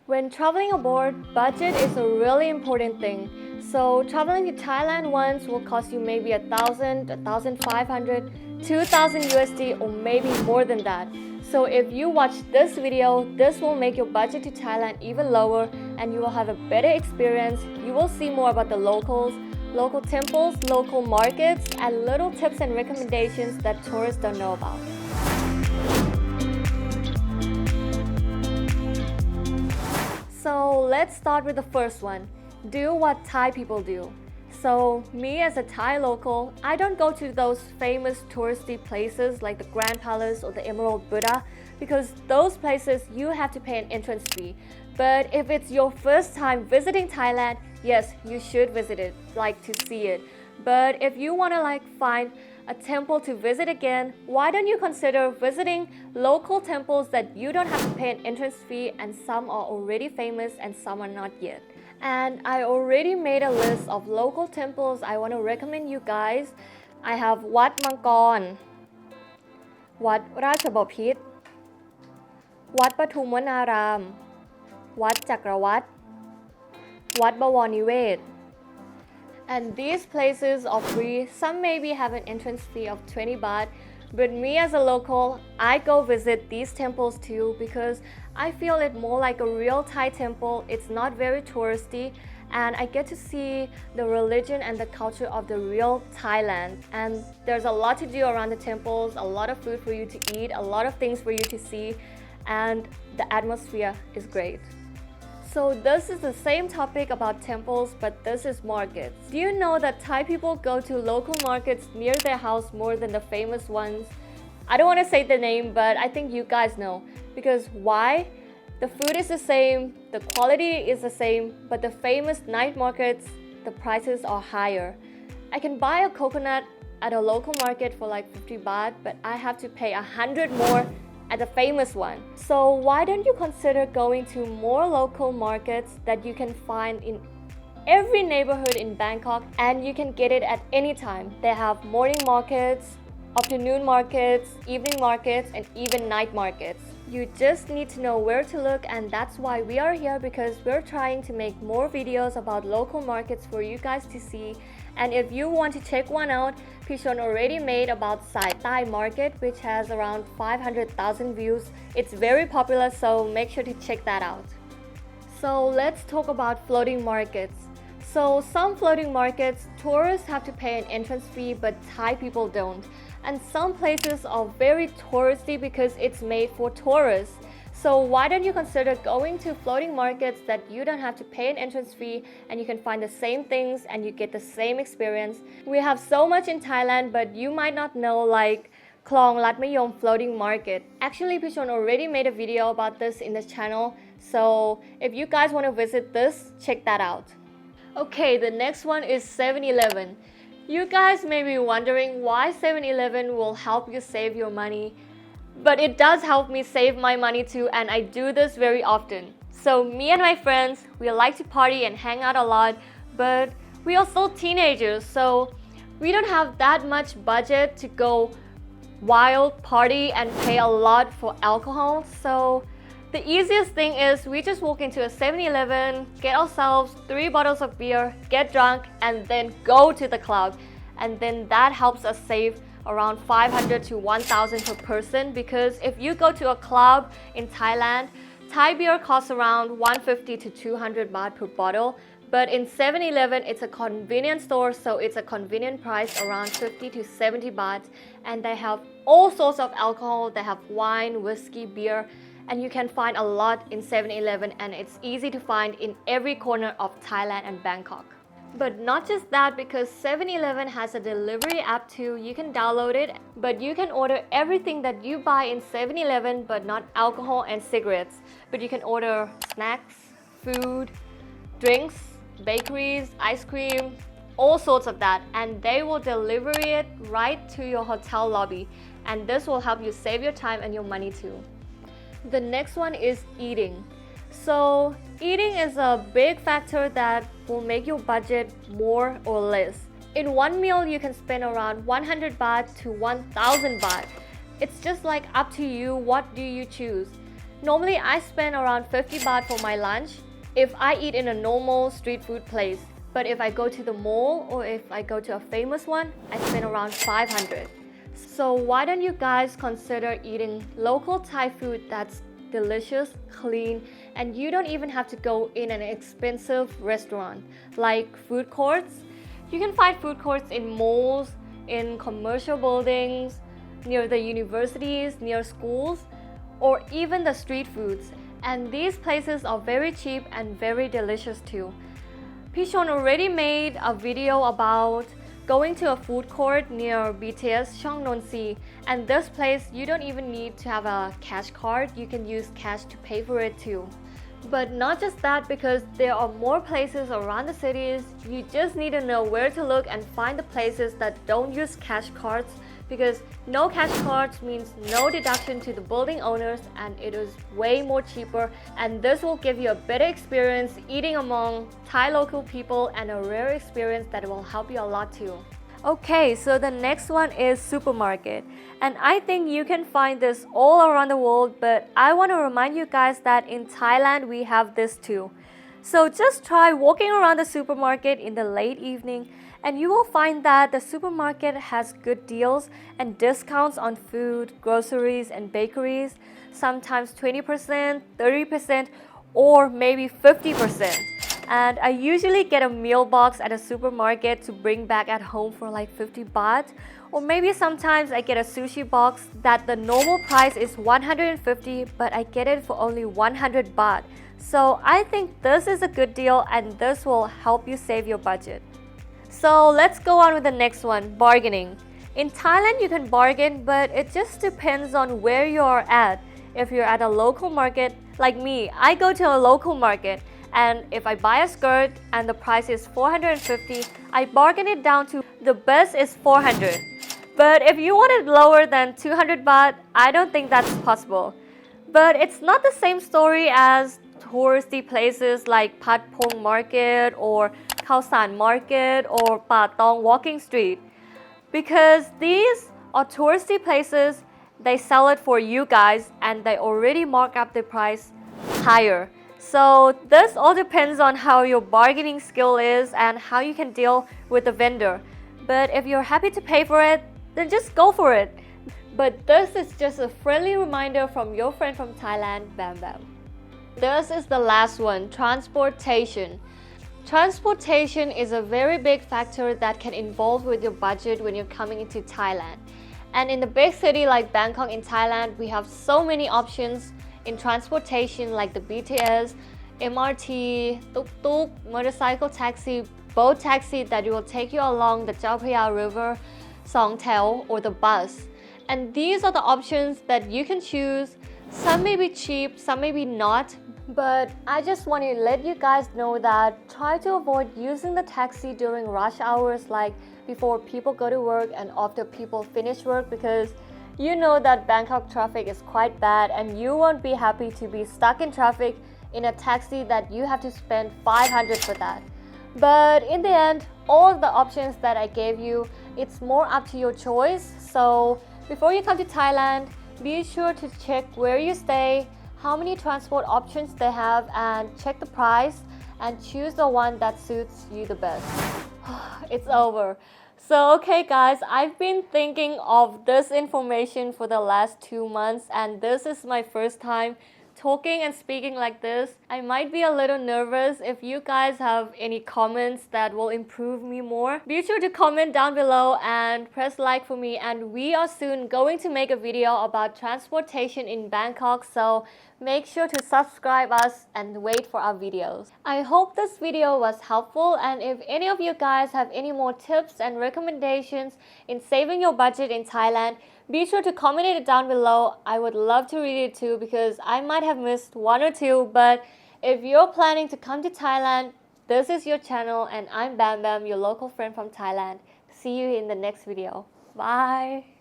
When traveling abroad, budget is a really important thing. So traveling to Thailand once will cost you maybe 1,000, 1,500, 2,000 USD or maybe more than that. So if you watch this video, this will make your budget to Thailand even lower and you will have a better experience. You will see more about the locals, local temples, local markets, and little tips and recommendations that tourists don't know about. So let's start with the first one. Do what Thai people do. So me as a Thai local, I don't go to those famous touristy places like the Grand Palace or the Emerald Buddha because those places you have to pay an entrance fee. But if it's your first time visiting Thailand, yes, you should visit it, like to see it. But if you want to find a temple to visit again, why don't you consider visiting local temples that you don't have to pay an entrance fee and some are already famous and some are not yet. And I already made a list of local temples I want to recommend you guys. I have Wat Mangkon, Wat ราชบพิตร วัดปทุมวนาราม วัดจักรวรรดิ วัดบวรนิเวศ And these places are free. Some maybe have an entrance fee of 20 baht. But me as a local, I go visit these temples too because I feel it more like a real Thai temple. It's not very touristy and I get to see the religion and the culture of the real Thailand. And there's a lot to do around the temples, a lot of food for you to eat, a lot of things for you to see, and the atmosphere is great. So this is the same topic about temples, but this is markets. Do you know that Thai people go to local markets near their house more than the famous ones? I don't want to say the name, but I think you guys know. Because why? The food is the same, the quality is the same, but the famous night markets, the prices are higher. I can buy a coconut at a local market for like 50 baht, but I have to pay 100 more at the famous one. So why don't you consider going to more local markets that you can find in every neighborhood in Bangkok and you can get it at any time. They have morning markets, afternoon markets, evening markets, and even night markets. You just need to know where to look and that's why we are here because we're trying to make more videos about local markets for you guys to see. And if you want to check one out, CHON already made about Sai Tai market which has around 500,000 views. It's very popular so make sure to check that out. So let's talk about floating markets. So some floating markets, tourists have to pay an entrance fee but Thai people don't. And some places are very touristy because it's made for tourists. So why don't you consider going to floating markets that you don't have to pay an entrance fee and you can find the same things and you get the same experience. We have so much in Thailand but you might not know like Khlong Mayom floating market. Actually CHON already made a video about this in the channel. So if you guys want to visit this, check that out. Okay, the next one is 7-Eleven. You guys may be wondering why 7-Eleven will help you save your money. But it does help me save my money too and I do this very often. So me and my friends, we like to party and hang out a lot, but we are still teenagers so we don't have that much budget to go wild, party and pay a lot for alcohol. So the easiest thing is we just walk into a 7-Eleven, get ourselves 3 bottles of beer, get drunk and then go to the club. And then that helps us save around 500 to 1,000 per person because if you go to a club in Thailand, Thai beer costs around 150 to 200 baht per bottle. But in 7-Eleven, it's a convenience store, so it's a convenient price around 50 to 70 baht. And they have all sorts of alcohol. They have wine, whiskey, beer, and you can find a lot in 7-Eleven and it's easy to find in every corner of Thailand and Bangkok. But not just that, because 7-Eleven has a delivery app too. You can download it, but you can order everything that you buy in 7-Eleven, but not alcohol and cigarettes. But you can order snacks, food, drinks, bakeries, ice cream, all sorts of that. And they will deliver it right to your hotel lobby. And this will help you save your time and your money too. The next one is eating. So eating is a big factor that will make your budget more or less. In one meal, you can spend around 100 baht to 1,000 baht. It's just like up to you, what do you choose? Normally I spend around 50 baht for my lunch if I eat in a normal street food place. But if I go to the mall or if I go to a famous one, I spend around 500. So why don't you guys consider eating local Thai food that's delicious, clean, and you don't even have to go in an expensive restaurant like food courts. You can find food courts in malls, in commercial buildings, near the universities, near schools, or even the street foods. And these places are very cheap and very delicious too. CHON already made a video about going to a food court near BTS Cheongnon, and this place you don't even need to have a cash card, you can use cash to pay for it too. But not just that, because there are more places around the cities, you just need to know where to look and find the places that don't use cash cards, because no cash cards means no deduction to the building owners and it is way more cheaper, and this will give you a better experience eating among Thai local people and a rare experience that will help you a lot too. Okay, so the next one is supermarket, and I think you can find this all around the world, but I want to remind you guys that in Thailand we have this too. So just try walking around the supermarket in the late evening and you will find that the supermarket has good deals and discounts on food, groceries, and bakeries, sometimes 20%, 30%, or maybe 50%. And I usually get a meal box at a supermarket to bring back at home for like 50 baht. Or maybe sometimes I get a sushi box that the normal price is 150, but I get it for only 100 baht. So I think this is a good deal and this will help you save your budget. So let's go on with the next one, bargaining. In Thailand you can bargain, but it just depends on where you are at. If you're at a local market, like me, I go to a local market, and if I buy a skirt and the price is 450, I bargain it down to the best is 400. But if you want it lower than 200 baht, I don't think that's possible. But it's not the same story as touristy places like Pat Pong Market or Khao San Market or Patong Walking Street. Because these are touristy places, they sell it for you guys and they already mark up the price higher. So this all depends on how your bargaining skill is and how you can deal with the vendor. But if you're happy to pay for it, then just go for it. But this is just a friendly reminder from your friend from Thailand, Bam Bam. This is the last one, transportation. Transportation is a very big factor that can involve with your budget when you're coming into Thailand. And in the big city like Bangkok in Thailand, we have so many options in transportation like the BTS, MRT, tuk-tuk, motorcycle taxi, boat taxi that will take you along the Chao Phraya River, Song Tel, or the bus. And these are the options that you can choose. Some may be cheap, some may be not, but I just want to let you guys know that try to avoid using the taxi during rush hours, like before people go to work and after people finish work, because you know that Bangkok traffic is quite bad and you won't be happy to be stuck in traffic in a taxi that you have to spend 500 for that. But in the end, all of the options that I gave you, it's more up to your choice. So before you come to Thailand, be sure to check where you stay, how many transport options they have, and check the price and choose the one that suits you the best. It's over. So okay guys, I've been thinking of this information for the last 2 months and this is my first time talking and speaking like this. I might be a little nervous. If you guys have any comments that will improve me more, be sure to comment down below and press like for me, and we are soon going to make a video about transportation in Bangkok, so make sure to subscribe us and wait for our videos. I hope this video was helpful, and if any of you guys have any more tips and recommendations in saving your budget in Thailand, be sure to comment it down below. I would love to read it too because I might have missed 1 or 2, but if you're planning to come to Thailand, this is your channel and I'm Bam Bam, your local friend from Thailand. See you in the next video. Bye!